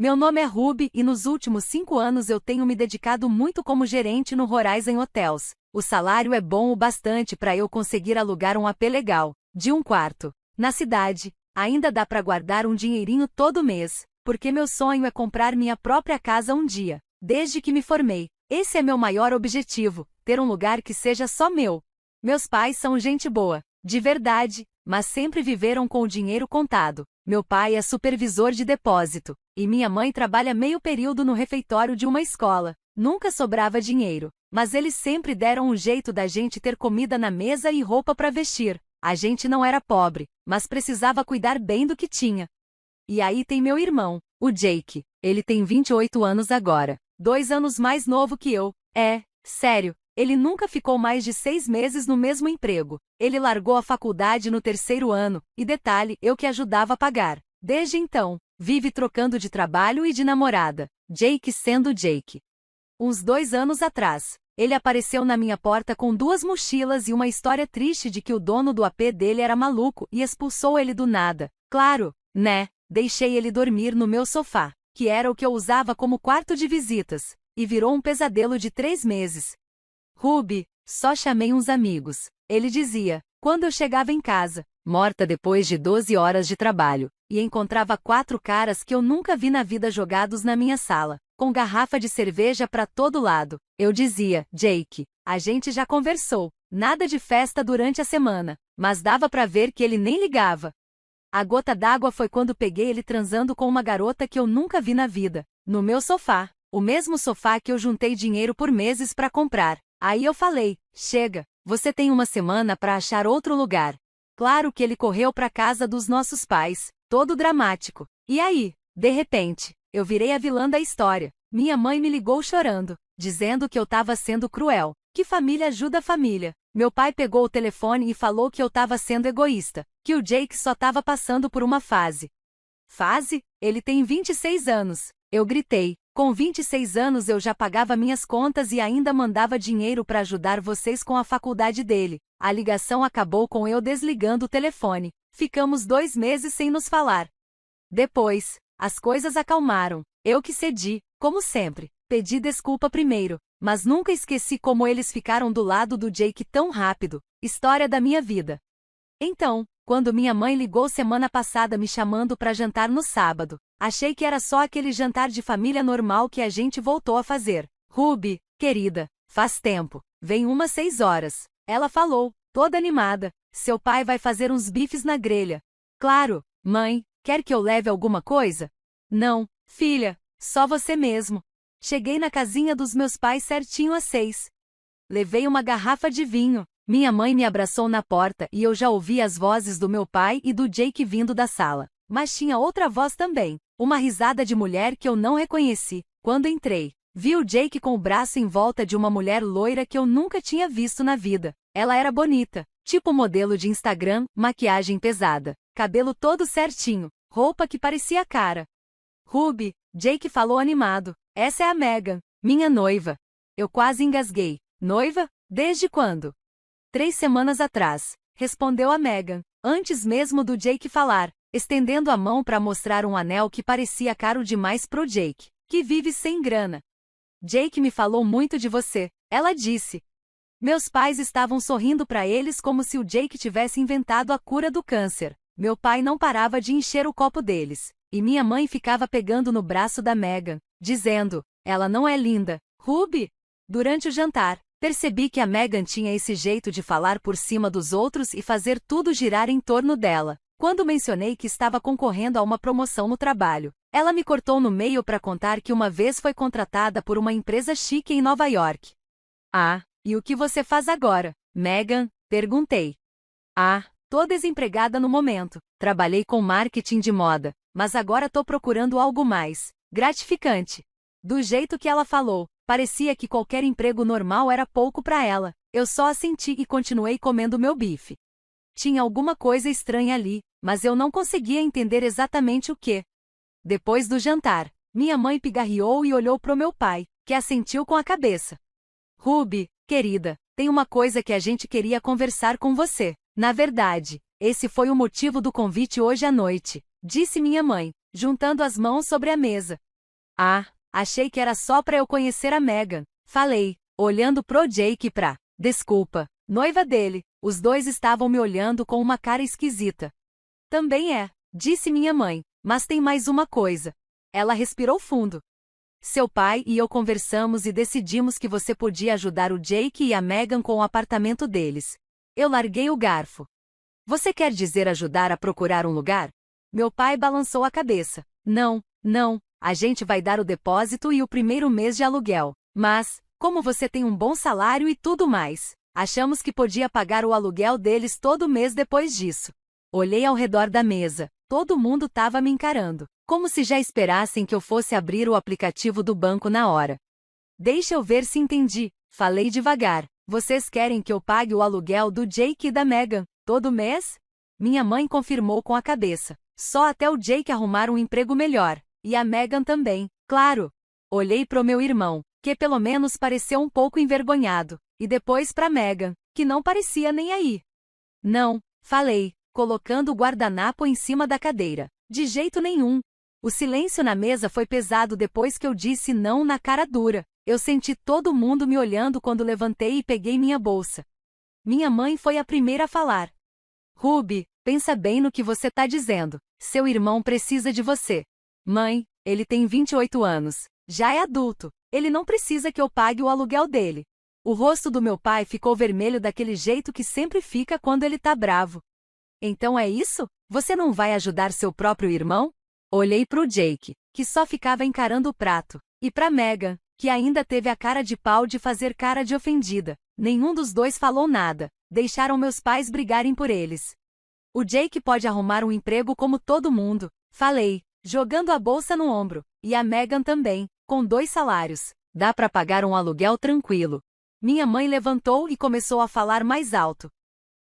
Meu nome é Ruby e nos últimos 5 anos eu tenho me dedicado muito como gerente no Horizon Hotels. O salário é bom o bastante para eu conseguir alugar um AP legal, de 1 quarto. Na cidade, ainda dá para guardar um dinheirinho todo mês, porque meu sonho é comprar minha própria casa um dia. Desde que me formei, esse é meu maior objetivo, ter um lugar que seja só meu. Meus pais são gente boa, de verdade, mas sempre viveram com o dinheiro contado. Meu pai é supervisor de depósito, e minha mãe trabalha meio período no refeitório de uma escola. Nunca sobrava dinheiro, mas eles sempre deram um jeito da gente ter comida na mesa e roupa para vestir. A gente não era pobre, mas precisava cuidar bem do que tinha. E aí tem meu irmão, o Jake. Ele tem 28 anos agora, 2 anos mais novo que eu. Sério, ele nunca ficou mais de 6 meses no mesmo emprego. Ele largou a faculdade no 3º ano, e detalhe, eu que ajudava a pagar. Desde então, vive trocando de trabalho e de namorada. Jake sendo Jake. Uns 2 anos atrás, ele apareceu na minha porta com 2 mochilas e uma história triste de que o dono do AP dele era maluco e expulsou ele do nada. Claro, né? Deixei ele dormir no meu sofá, que era o que eu usava como quarto de visitas, e virou um pesadelo de 3 meses. Ruby, só chamei uns amigos. Ele dizia, quando eu chegava em casa, morta depois de 12 horas de trabalho, e encontrava 4 caras que eu nunca vi na vida jogados na minha sala, com garrafa de cerveja para todo lado. Eu dizia, Jake, a gente já conversou, nada de festa durante a semana, mas dava para ver que ele nem ligava. A gota d'água foi quando peguei ele transando com uma garota que eu nunca vi na vida, no meu sofá, o mesmo sofá que eu juntei dinheiro por meses para comprar. Aí eu falei, chega, você tem uma semana para achar outro lugar. Claro que ele correu para casa dos nossos pais, todo dramático. E aí, de repente, eu virei a vilã da história. Minha mãe me ligou chorando, dizendo que eu estava sendo cruel. Que família ajuda família. Meu pai pegou o telefone e falou que eu estava sendo egoísta, que o Jake só estava passando por uma fase. Fase? Ele tem 26 anos. Eu gritei. Com 26 anos eu já pagava minhas contas e ainda mandava dinheiro para ajudar vocês com a faculdade dele. A ligação acabou com eu desligando o telefone. Ficamos 2 meses sem nos falar. Depois, as coisas acalmaram. Eu que cedi, como sempre. Pedi desculpa primeiro, mas nunca esqueci como eles ficaram do lado do Jake tão rápido. História da minha vida. Então, quando minha mãe ligou semana passada me chamando para jantar no sábado, achei que era só aquele jantar de família normal que a gente voltou a fazer. Ruby, querida, faz tempo. Vem umas 6 horas. Ela falou, toda animada. Seu pai vai fazer uns bifes na grelha. Claro, mãe, quer que eu leve alguma coisa? Não, filha, só você mesmo. Cheguei na casinha dos meus pais certinho às 6. Levei uma garrafa de vinho. Minha mãe me abraçou na porta e eu já ouvi as vozes do meu pai e do Jake vindo da sala. Mas tinha outra voz também, uma risada de mulher que eu não reconheci. Quando entrei, vi o Jake com o braço em volta de uma mulher loira que eu nunca tinha visto na vida. Ela era bonita, tipo modelo de Instagram, maquiagem pesada, cabelo todo certinho, roupa que parecia cara. Ruby, Jake falou animado. Essa é a Megan, minha noiva. Eu quase engasguei. Noiva? Desde quando? 3 semanas atrás, respondeu a Megan, antes mesmo do Jake falar, estendendo a mão para mostrar um anel que parecia caro demais pro Jake, que vive sem grana. Jake me falou muito de você, ela disse. Meus pais estavam sorrindo para eles como se o Jake tivesse inventado a cura do câncer. Meu pai não parava de encher o copo deles, e minha mãe ficava pegando no braço da Megan, dizendo, ela não é linda, Ruby? Durante o jantar, percebi que a Megan tinha esse jeito de falar por cima dos outros e fazer tudo girar em torno dela. Quando mencionei que estava concorrendo a uma promoção no trabalho, ela me cortou no meio para contar que uma vez foi contratada por uma empresa chique em Nova York. Ah, e o que você faz agora, Megan? Perguntei. Ah, tô desempregada no momento. Trabalhei com marketing de moda, mas agora tô procurando algo mais gratificante. Do jeito que ela falou, parecia que qualquer emprego normal era pouco para ela. Eu só assenti e continuei comendo meu bife. Tinha alguma coisa estranha ali, mas eu não conseguia entender exatamente o que. Depois do jantar, minha mãe pigarreou e olhou pro meu pai, que assentiu com a cabeça. Ruby, querida, tem uma coisa que a gente queria conversar com você. Na verdade, esse foi o motivo do convite hoje à noite, disse minha mãe, juntando as mãos sobre a mesa. Ah, achei que era só pra eu conhecer a Megan. Falei, olhando pro Jake e pra, desculpa, noiva dele. Os dois estavam me olhando com uma cara esquisita. Também é, disse minha mãe, mas tem mais uma coisa. Ela respirou fundo. Seu pai e eu conversamos e decidimos que você podia ajudar o Jake e a Megan com o apartamento deles. Eu larguei o garfo. Você quer dizer ajudar a procurar um lugar? Meu pai balançou a cabeça. Não, não, a gente vai dar o depósito e o primeiro mês de aluguel. Mas, como você tem um bom salário e tudo mais, achamos que podia pagar o aluguel deles todo mês depois disso. Olhei ao redor da mesa. Todo mundo estava me encarando, como se já esperassem que eu fosse abrir o aplicativo do banco na hora. Deixa eu ver se entendi. Falei devagar. Vocês querem que eu pague o aluguel do Jake e da Megan todo mês? Minha mãe confirmou com a cabeça. Só até o Jake arrumar um emprego melhor. E a Megan também, claro. Olhei pro meu irmão, que pelo menos pareceu um pouco envergonhado, e depois pra Megan, que não parecia nem aí. Não, falei, colocando o guardanapo em cima da cadeira. De jeito nenhum. O silêncio na mesa foi pesado depois que eu disse não na cara dura. Eu senti todo mundo me olhando quando levantei e peguei minha bolsa. Minha mãe foi a primeira a falar. Ruby, pensa bem no que você tá dizendo. Seu irmão precisa de você. Mãe, ele tem 28 anos. Já é adulto. Ele não precisa que eu pague o aluguel dele. O rosto do meu pai ficou vermelho daquele jeito que sempre fica quando ele tá bravo. Então é isso? Você não vai ajudar seu próprio irmão? Olhei pro Jake, que só ficava encarando o prato, e pra Megan, que ainda teve a cara de pau de fazer cara de ofendida. Nenhum dos dois falou nada, deixaram meus pais brigarem por eles. O Jake pode arrumar um emprego como todo mundo, falei, jogando a bolsa no ombro, e a Megan também, com 2 salários. Dá pra pagar um aluguel tranquilo. Minha mãe levantou e começou a falar mais alto.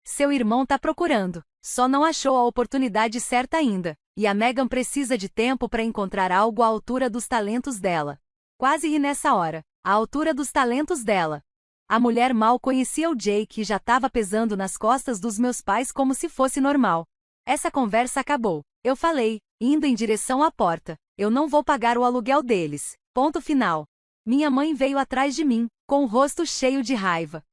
Seu irmão tá procurando, só não achou a oportunidade certa ainda, e a Megan precisa de tempo para encontrar algo à altura dos talentos dela. Quase ri nessa hora, à altura dos talentos dela. A mulher mal conhecia o Jake e já estava pesando nas costas dos meus pais como se fosse normal. Essa conversa acabou. Eu falei, indo em direção à porta, eu não vou pagar o aluguel deles. Ponto final. Minha mãe veio atrás de mim, com o rosto cheio de raiva.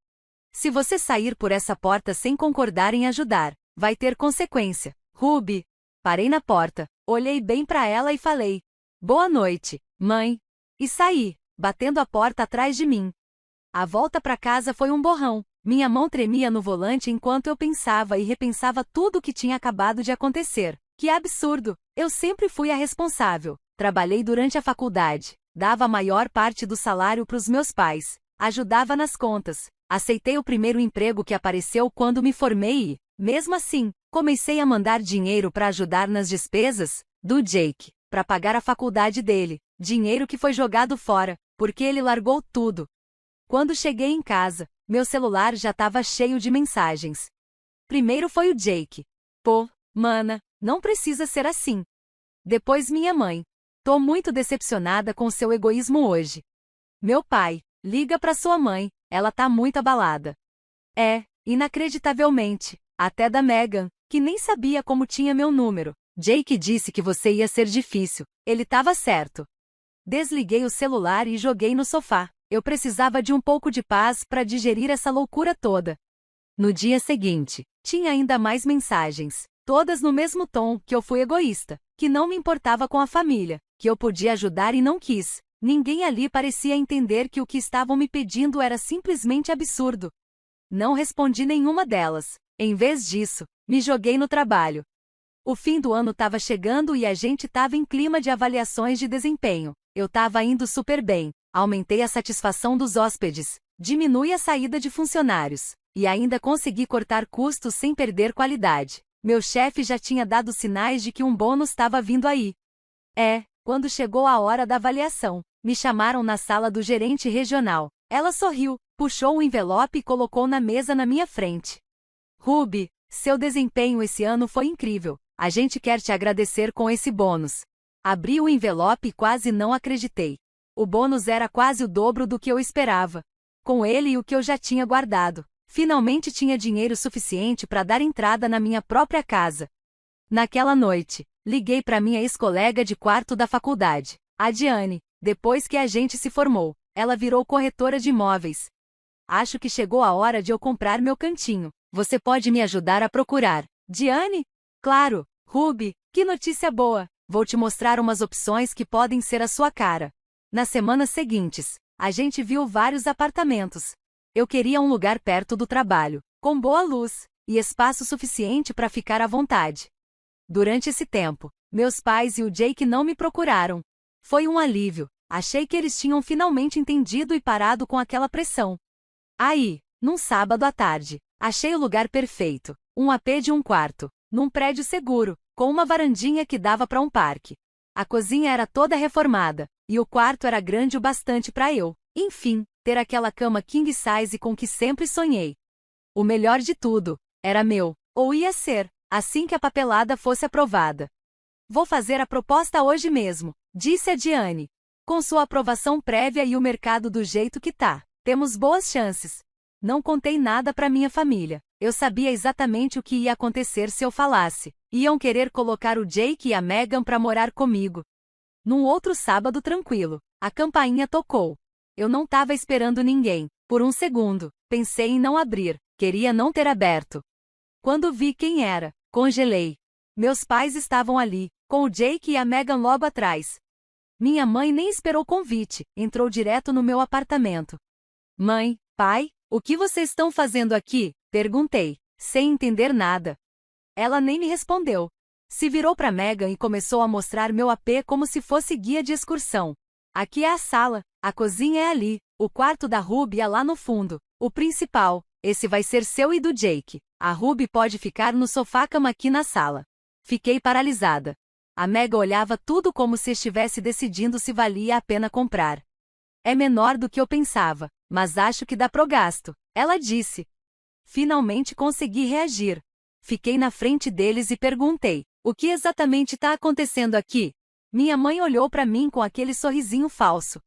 Se você sair por essa porta sem concordar em ajudar, vai ter consequência. Ruby. Parei na porta, olhei bem para ela e falei, boa noite, mãe. E saí, batendo a porta atrás de mim. A volta para casa foi um borrão. Minha mão tremia no volante enquanto eu pensava e repensava tudo o que tinha acabado de acontecer. Que absurdo! Eu sempre fui a responsável. Trabalhei durante a faculdade, dava a maior parte do salário para os meus pais, ajudava nas contas, aceitei o primeiro emprego que apareceu quando me formei e, mesmo assim, comecei a mandar dinheiro para ajudar nas despesas do Jake, para pagar a faculdade dele, dinheiro que foi jogado fora, porque ele largou tudo. Quando cheguei em casa, meu celular já estava cheio de mensagens. Primeiro foi o Jake. Pô, mana, não precisa ser assim. Depois minha mãe. Tô muito decepcionada com seu egoísmo hoje. Meu pai, liga pra sua mãe, ela tá muito abalada. É, inacreditavelmente, até da Megan, que nem sabia como tinha meu número. Jake disse que você ia ser difícil, ele tava certo. Desliguei o celular e joguei no sofá. Eu precisava de um pouco de paz para digerir essa loucura toda. No dia seguinte, tinha ainda mais mensagens, todas no mesmo tom, que eu fui egoísta, que não me importava com a família, que eu podia ajudar e não quis. Ninguém ali parecia entender que o que estavam me pedindo era simplesmente absurdo. Não respondi nenhuma delas. Em vez disso, me joguei no trabalho. O fim do ano estava chegando e a gente estava em clima de avaliações de desempenho. Eu estava indo super bem, aumentei a satisfação dos hóspedes, diminui a saída de funcionários, e ainda consegui cortar custos sem perder qualidade. Meu chefe já tinha dado sinais de que um bônus estava vindo aí. Quando chegou a hora da avaliação, me chamaram na sala do gerente regional. Ela sorriu, puxou um envelope e colocou na mesa na minha frente. Ruby, seu desempenho esse ano foi incrível. A gente quer te agradecer com esse bônus. Abri o envelope e quase não acreditei. O bônus era quase o dobro do que eu esperava. Com ele e o que eu já tinha guardado, finalmente tinha dinheiro suficiente para dar entrada na minha própria casa. Naquela noite, liguei para minha ex-colega de quarto da faculdade. A Diane, depois que a gente se formou, ela virou corretora de imóveis. Acho que chegou a hora de eu comprar meu cantinho. Você pode me ajudar a procurar. Diane? Claro. Ruby, que notícia boa! Vou te mostrar umas opções que podem ser a sua cara. Nas semanas seguintes, a gente viu vários apartamentos. Eu queria um lugar perto do trabalho, com boa luz e espaço suficiente para ficar à vontade. Durante esse tempo, meus pais e o Jake não me procuraram. Foi um alívio. Achei que eles tinham finalmente entendido e parado com aquela pressão. Aí, num sábado à tarde, achei o lugar perfeito. Um AP de 1 quarto, num prédio seguro, com uma varandinha que dava para um parque. A cozinha era toda reformada, e o quarto era grande o bastante para eu, enfim, ter aquela cama king size com que sempre sonhei. O melhor de tudo, era meu, ou ia ser, assim que a papelada fosse aprovada. Vou fazer a proposta hoje mesmo, disse a Diane. Com sua aprovação prévia e o mercado do jeito que tá, temos boas chances. Não contei nada para minha família. Eu sabia exatamente o que ia acontecer se eu falasse. Iam querer colocar o Jake e a Megan para morar comigo. Num outro sábado tranquilo, a campainha tocou. Eu não estava esperando ninguém. Por um segundo, pensei em não abrir. Queria não ter aberto. Quando vi quem era, congelei. Meus pais estavam ali, com o Jake e a Megan logo atrás. Minha mãe nem esperou convite, entrou direto no meu apartamento. Mãe, pai, o que vocês estão fazendo aqui? Perguntei, sem entender nada. Ela nem me respondeu. Se virou para Megan e começou a mostrar meu AP como se fosse guia de excursão. Aqui é a sala, a cozinha é ali, o quarto da Ruby é lá no fundo, o principal, esse vai ser seu e do Jake. A Ruby pode ficar no sofá-cama aqui na sala. Fiquei paralisada. A Megan olhava tudo como se estivesse decidindo se valia a pena comprar. É menor do que eu pensava, mas acho que dá pro gasto, ela disse. Finalmente consegui reagir. Fiquei na frente deles e perguntei, o que exatamente está acontecendo aqui? Minha mãe olhou para mim com aquele sorrisinho falso.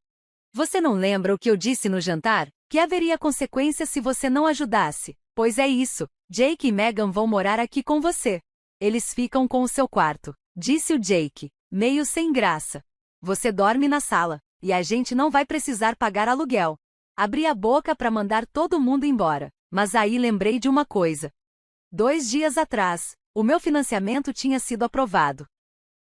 Você não lembra o que eu disse no jantar? Que haveria consequências se você não ajudasse? Pois é isso, Jake e Megan vão morar aqui com você. Eles ficam com o seu quarto, disse o Jake, meio sem graça. Você dorme na sala, e a gente não vai precisar pagar aluguel. Abri a boca para mandar todo mundo embora, mas aí lembrei de uma coisa. 2 dias atrás, o meu financiamento tinha sido aprovado.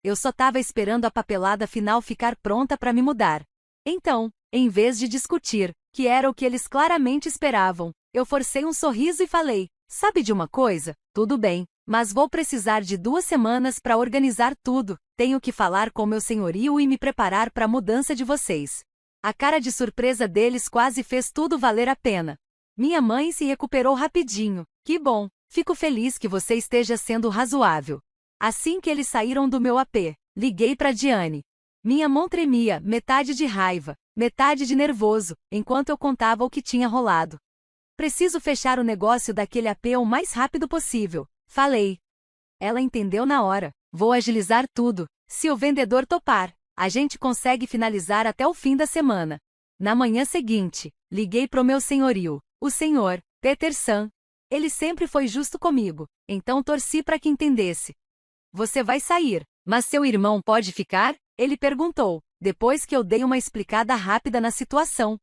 Eu só estava esperando a papelada final ficar pronta para me mudar. Então, em vez de discutir, que era o que eles claramente esperavam, eu forcei um sorriso e falei, sabe de uma coisa? Tudo bem, mas vou precisar de 2 semanas para organizar tudo. Tenho que falar com meu senhorio e me preparar para a mudança de vocês. A cara de surpresa deles quase fez tudo valer a pena. Minha mãe se recuperou rapidinho. Que bom, fico feliz que você esteja sendo razoável. Assim que eles saíram do meu AP, liguei para Diane. Minha mão tremia, metade de raiva, metade de nervoso, enquanto eu contava o que tinha rolado. Preciso fechar o negócio daquele AP o mais rápido possível, falei. Ela entendeu na hora. Vou agilizar tudo. Se o vendedor topar, a gente consegue finalizar até o fim da semana. Na manhã seguinte, liguei pro meu senhorio, o senhor Peterson. Ele sempre foi justo comigo, então torci para que entendesse. Você vai sair, mas seu irmão pode ficar? Ele perguntou, depois que eu dei uma explicada rápida na situação.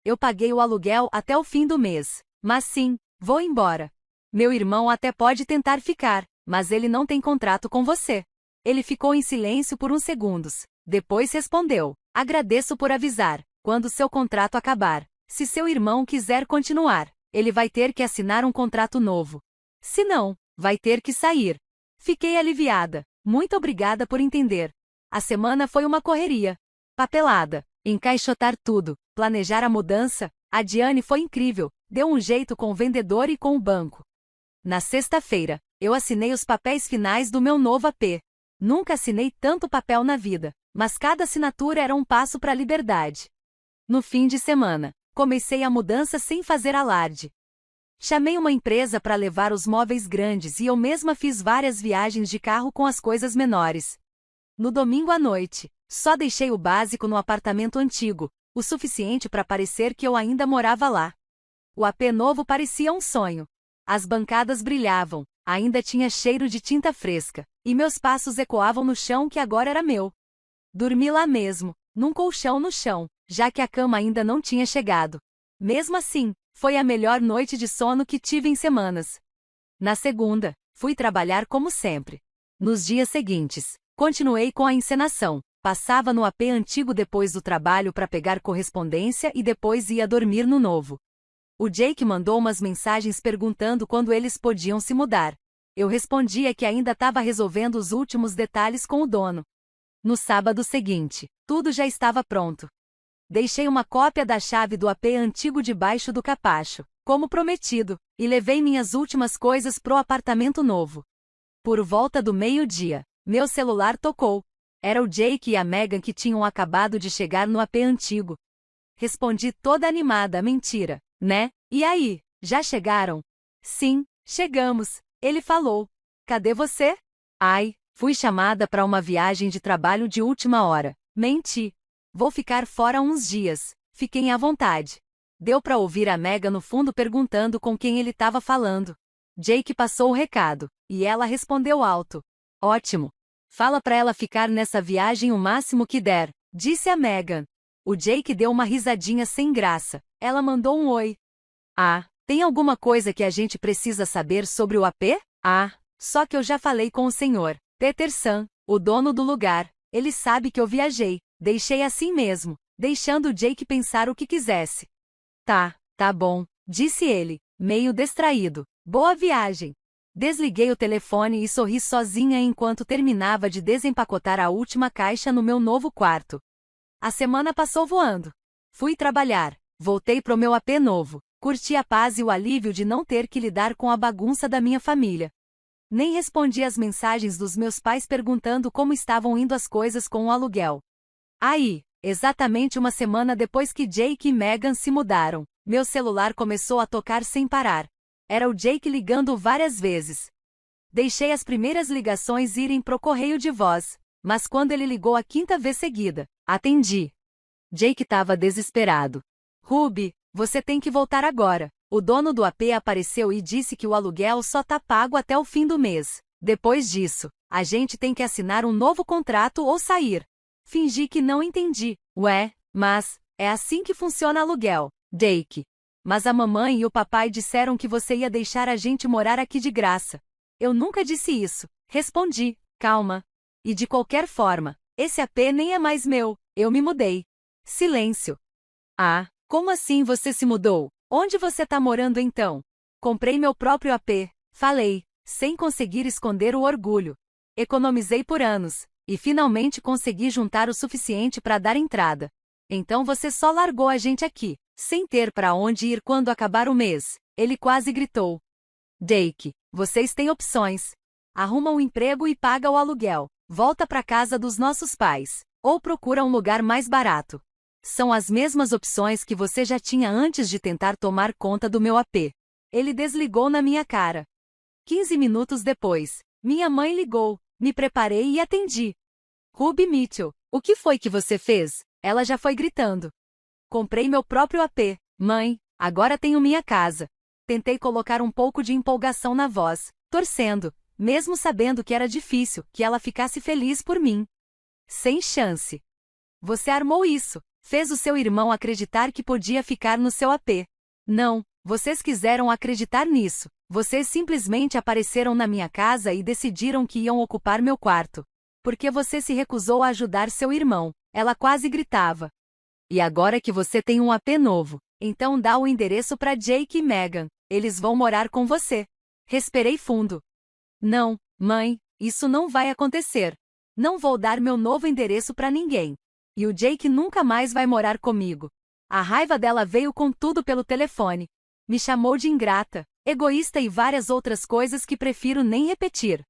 Eu paguei o aluguel até o fim do mês, mas sim, vou embora. Meu irmão até pode tentar ficar, mas ele não tem contrato com você. Ele ficou em silêncio por uns segundos. Depois respondeu, agradeço por avisar, quando seu contrato acabar. Se seu irmão quiser continuar, ele vai ter que assinar um contrato novo. Se não, vai ter que sair. Fiquei aliviada. Muito obrigada por entender. A semana foi uma correria. Papelada, encaixotar tudo, planejar a mudança. A Diane foi incrível, deu um jeito com o vendedor e com o banco. Na sexta-feira, eu assinei os papéis finais do meu novo AP. Nunca assinei tanto papel na vida, mas cada assinatura era um passo para a liberdade. No fim de semana, comecei a mudança sem fazer alarde. Chamei uma empresa para levar os móveis grandes e eu mesma fiz várias viagens de carro com as coisas menores. No domingo à noite, só deixei o básico no apartamento antigo, o suficiente para parecer que eu ainda morava lá. O AP novo parecia um sonho. As bancadas brilhavam, ainda tinha cheiro de tinta fresca, e meus passos ecoavam no chão que agora era meu. Dormi lá mesmo, num colchão no chão, já que a cama ainda não tinha chegado. Mesmo assim, foi a melhor noite de sono que tive em semanas. Na segunda, fui trabalhar como sempre. Nos dias seguintes, continuei com a encenação. Passava no AP antigo depois do trabalho para pegar correspondência e depois ia dormir no novo. O Jake mandou umas mensagens perguntando quando eles podiam se mudar. Eu respondia que ainda estava resolvendo os últimos detalhes com o dono. No sábado seguinte, tudo já estava pronto. Deixei uma cópia da chave do AP antigo debaixo do capacho, como prometido, e levei minhas últimas coisas pro apartamento novo. Por volta do meio-dia, meu celular tocou. Era o Jake e a Megan que tinham acabado de chegar no AP antigo. Respondi toda animada, mentira, né? E aí, já chegaram? Sim, chegamos, ele falou. Cadê você? Ai, fui chamada para uma viagem de trabalho de última hora. Menti. Vou ficar fora uns dias. Fiquem à vontade. Deu para ouvir a Megan no fundo perguntando com quem ele estava falando. Jake passou o recado, e ela respondeu alto. Ótimo. Fala para ela ficar nessa viagem o máximo que der, disse a Megan. O Jake deu uma risadinha sem graça. Ela mandou um oi. Ah, tem alguma coisa que a gente precisa saber sobre o AP? Ah, só que eu já falei com o senhor Peterson, o dono do lugar. Ele sabe que eu viajei. Deixei assim mesmo, deixando o Jake pensar o que quisesse. Tá bom, disse ele, meio distraído. Boa viagem. Desliguei o telefone e sorri sozinha enquanto terminava de desempacotar a última caixa no meu novo quarto. A semana passou voando. Fui trabalhar, voltei pro meu AP novo, curti a paz e o alívio de não ter que lidar com a bagunça da minha família. Nem respondi às mensagens dos meus pais perguntando como estavam indo as coisas com o aluguel. Aí, exatamente uma semana depois que Jake e Megan se mudaram, meu celular começou a tocar sem parar. Era o Jake ligando várias vezes. Deixei as primeiras ligações irem pro correio de voz, mas quando ele ligou a quinta vez seguida, atendi. Jake estava desesperado. Ruby, você tem que voltar agora. O dono do AP apareceu e disse que o aluguel só tá pago até o fim do mês. Depois disso, a gente tem que assinar um novo contrato ou sair. Fingi que não entendi. Ué, mas é assim que funciona aluguel, Jake. Mas a mamãe e o papai disseram que você ia deixar a gente morar aqui de graça. Eu nunca disse isso. Respondi, calma. E de qualquer forma, esse AP nem é mais meu, eu me mudei. Silêncio. Ah, como assim você se mudou? Onde você tá morando então? Comprei meu próprio AP, falei, sem conseguir esconder o orgulho. Economizei por anos, e finalmente consegui juntar o suficiente para dar entrada. Então você só largou a gente aqui, sem ter para onde ir quando acabar o mês. Ele quase gritou. Jake, vocês têm opções. Arruma um emprego e paga o aluguel. Volta para casa dos nossos pais. Ou procura um lugar mais barato. São as mesmas opções que você já tinha antes de tentar tomar conta do meu AP. Ele desligou na minha cara. 15 minutos depois, minha mãe ligou. Me preparei e atendi. Ruby Mitchell, o que foi que você fez? Ela já foi gritando. Comprei meu próprio AP. Mãe, agora tenho minha casa. Tentei colocar um pouco de empolgação na voz, torcendo, mesmo sabendo que era difícil, que ela ficasse feliz por mim. Sem chance. Você armou isso. Fez o seu irmão acreditar que podia ficar no seu AP. Não, vocês quiseram acreditar nisso. Vocês simplesmente apareceram na minha casa e decidiram que iam ocupar meu quarto. Porque você se recusou a ajudar seu irmão. Ela quase gritava. E agora que você tem um AP novo, então dá o endereço para Jake e Megan. Eles vão morar com você. Respirei fundo. Não, mãe, isso não vai acontecer. Não vou dar meu novo endereço para ninguém. E o Jake nunca mais vai morar comigo. A raiva dela veio com tudo pelo telefone. Me chamou de ingrata, egoísta e várias outras coisas que prefiro nem repetir.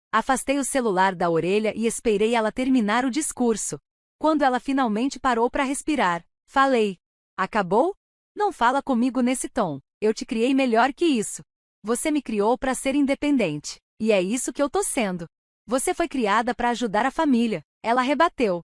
Afastei o celular da orelha e esperei ela terminar o discurso. Quando ela finalmente parou para respirar, falei. Acabou? Não fala comigo nesse tom. Eu te criei melhor que isso. Você me criou para ser independente. E é isso que eu tô sendo. Você foi criada para ajudar a família. Ela rebateu.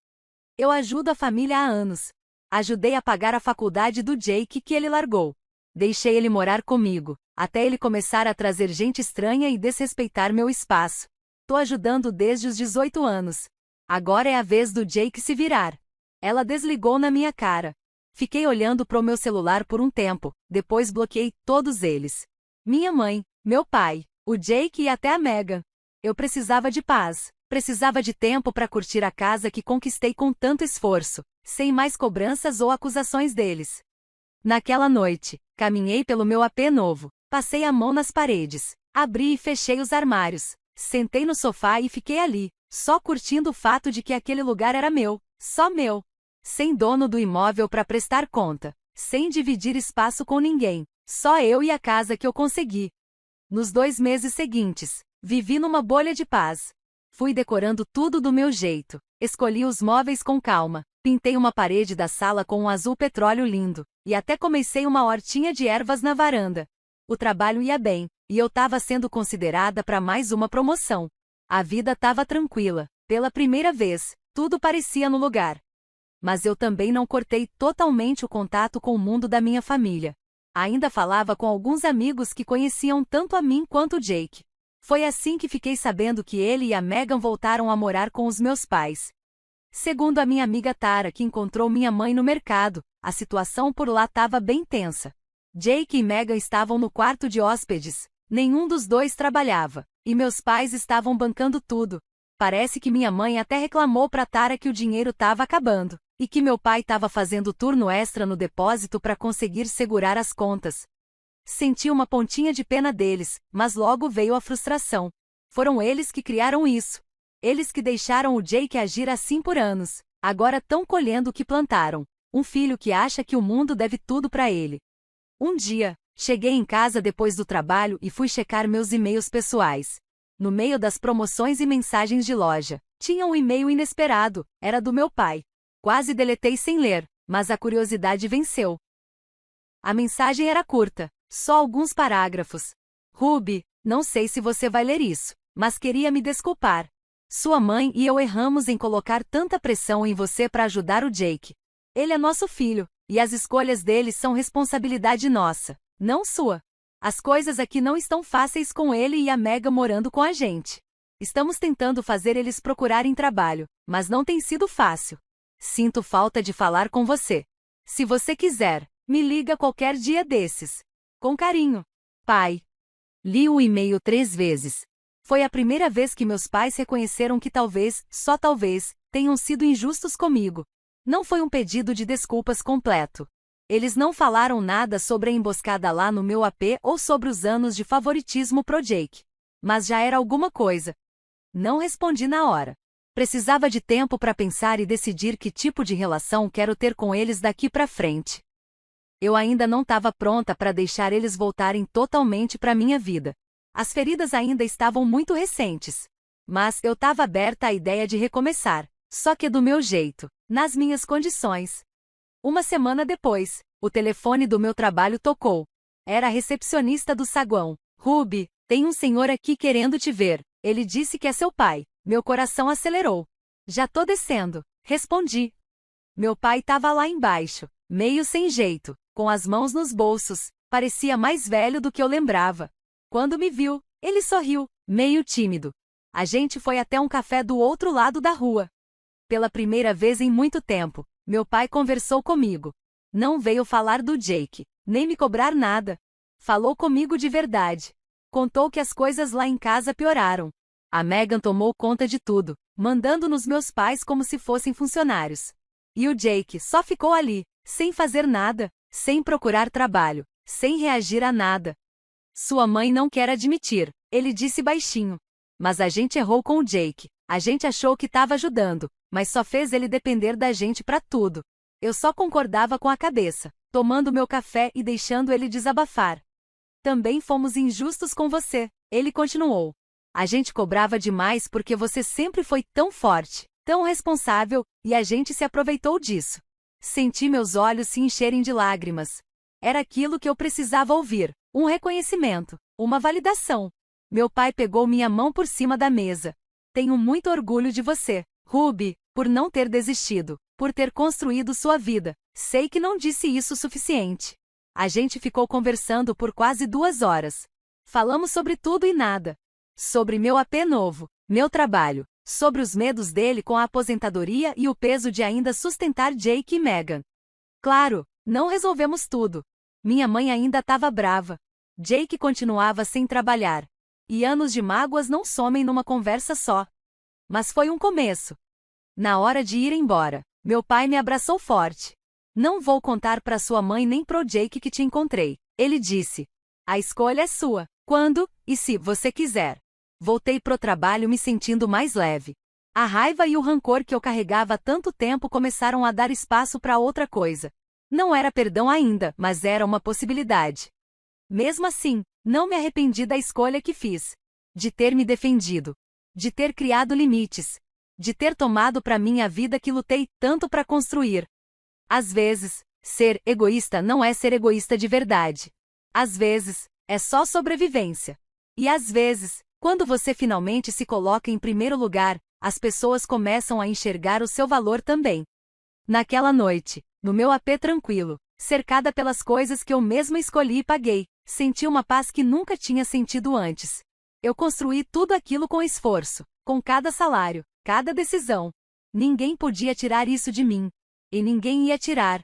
Eu ajudo a família há anos. Ajudei a pagar a faculdade do Jake que ele largou. Deixei ele morar comigo, até ele começar a trazer gente estranha e desrespeitar meu espaço. Tô ajudando desde os 18 anos. Agora é a vez do Jake se virar. Ela desligou na minha cara. Fiquei olhando pro meu celular por um tempo, depois bloqueei todos eles. Minha mãe, meu pai, o Jake e até a Megan. Eu precisava de paz. Precisava de tempo para curtir a casa que conquistei com tanto esforço, sem mais cobranças ou acusações deles. Naquela noite, caminhei pelo meu AP novo, passei a mão nas paredes, abri e fechei os armários, sentei no sofá e fiquei ali, só curtindo o fato de que aquele lugar era meu, só meu. Sem dono do imóvel para prestar conta, sem dividir espaço com ninguém, só eu e a casa que eu consegui. Nos 2 meses seguintes, vivi numa bolha de paz. Fui decorando tudo do meu jeito, escolhi os móveis com calma, pintei uma parede da sala com um azul petróleo lindo, e até comecei uma hortinha de ervas na varanda. O trabalho ia bem, e eu estava sendo considerada para mais uma promoção. A vida estava tranquila, pela primeira vez, tudo parecia no lugar. Mas eu também não cortei totalmente o contato com o mundo da minha família. Ainda falava com alguns amigos que conheciam tanto a mim quanto o Jake. Foi assim que fiquei sabendo que ele e a Megan voltaram a morar com os meus pais. Segundo a minha amiga Tara, que encontrou minha mãe no mercado, a situação por lá estava bem tensa. Jake e Megan estavam no quarto de hóspedes, nenhum dos dois trabalhava, e meus pais estavam bancando tudo. Parece que minha mãe até reclamou para Tara que o dinheiro estava acabando, e que meu pai estava fazendo turno extra no depósito para conseguir segurar as contas. Senti uma pontinha de pena deles, mas logo veio a frustração. Foram eles que criaram isso. Eles que deixaram o Jake agir assim por anos. Agora estão colhendo o que plantaram. Um filho que acha que o mundo deve tudo para ele. Um dia, cheguei em casa depois do trabalho e fui checar meus e-mails pessoais. No meio das promoções e mensagens de loja, tinha um e-mail inesperado, era do meu pai. Quase deletei sem ler, mas a curiosidade venceu. A mensagem era curta. Só alguns parágrafos. Ruby, não sei se você vai ler isso, mas queria me desculpar. Sua mãe e eu erramos em colocar tanta pressão em você para ajudar o Jake. Ele é nosso filho, e as escolhas dele são responsabilidade nossa, não sua. As coisas aqui não estão fáceis com ele e a Megan morando com a gente. Estamos tentando fazer eles procurarem trabalho, mas não tem sido fácil. Sinto falta de falar com você. Se você quiser, me liga qualquer dia desses. Com carinho. Pai. Li o e-mail 3 vezes. Foi a primeira vez que meus pais reconheceram que talvez, só talvez, tenham sido injustos comigo. Não foi um pedido de desculpas completo. Eles não falaram nada sobre a emboscada lá no meu AP ou sobre os anos de favoritismo pro Jake. Mas já era alguma coisa. Não respondi na hora. Precisava de tempo para pensar e decidir que tipo de relação quero ter com eles daqui para frente. Eu ainda não estava pronta para deixar eles voltarem totalmente para minha vida. As feridas ainda estavam muito recentes. Mas eu estava aberta à ideia de recomeçar, só que do meu jeito, nas minhas condições. Uma semana depois, o telefone do meu trabalho tocou. Era a recepcionista do saguão. Ruby, tem um senhor aqui querendo te ver. Ele disse que é seu pai. Meu coração acelerou. Já tô descendo, respondi. Meu pai estava lá embaixo, meio sem jeito, com as mãos nos bolsos, parecia mais velho do que eu lembrava. Quando me viu, ele sorriu, meio tímido. A gente foi até um café do outro lado da rua. Pela primeira vez em muito tempo, meu pai conversou comigo. Não veio falar do Jake, nem me cobrar nada. Falou comigo de verdade. Contou que as coisas lá em casa pioraram. A Megan tomou conta de tudo, mandando nos meus pais como se fossem funcionários. E o Jake só ficou ali, sem fazer nada, sem procurar trabalho, sem reagir a nada. Sua mãe não quer admitir, ele disse baixinho. Mas a gente errou com o Jake. A gente achou que estava ajudando, mas só fez ele depender da gente para tudo. Eu só concordava com a cabeça, tomando meu café e deixando ele desabafar. Também fomos injustos com você, ele continuou. A gente cobrava demais porque você sempre foi tão forte, tão responsável, e a gente se aproveitou disso. Senti meus olhos se encherem de lágrimas. Era aquilo que eu precisava ouvir, um reconhecimento, uma validação. Meu pai pegou minha mão por cima da mesa. Tenho muito orgulho de você, Ruby, por não ter desistido, por ter construído sua vida. Sei que não disse isso o suficiente. A gente ficou conversando por quase 2 horas. Falamos sobre tudo e nada. Sobre meu AP novo, meu trabalho, Sobre os medos dele com a aposentadoria e o peso de ainda sustentar Jake e Meghan. Claro, não resolvemos tudo. Minha mãe ainda estava brava. Jake continuava sem trabalhar. E anos de mágoas não somem numa conversa só. Mas foi um começo. Na hora de ir embora, meu pai me abraçou forte. Não vou contar para sua mãe nem pro Jake que te encontrei. Ele disse. A escolha é sua. Quando, e se você quiser. Voltei pro trabalho me sentindo mais leve. A raiva e o rancor que eu carregava há tanto tempo começaram a dar espaço para outra coisa. Não era perdão ainda, mas era uma possibilidade. Mesmo assim, não me arrependi da escolha que fiz. De ter me defendido. De ter criado limites. De ter tomado para mim a vida que lutei tanto para construir. Às vezes, ser egoísta não é ser egoísta de verdade. Às vezes, é só sobrevivência. E às vezes, quando você finalmente se coloca em primeiro lugar, as pessoas começam a enxergar o seu valor também. Naquela noite, no meu AP tranquilo, cercada pelas coisas que eu mesma escolhi e paguei, senti uma paz que nunca tinha sentido antes. Eu construí tudo aquilo com esforço, com cada salário, cada decisão. Ninguém podia tirar isso de mim. E ninguém ia tirar.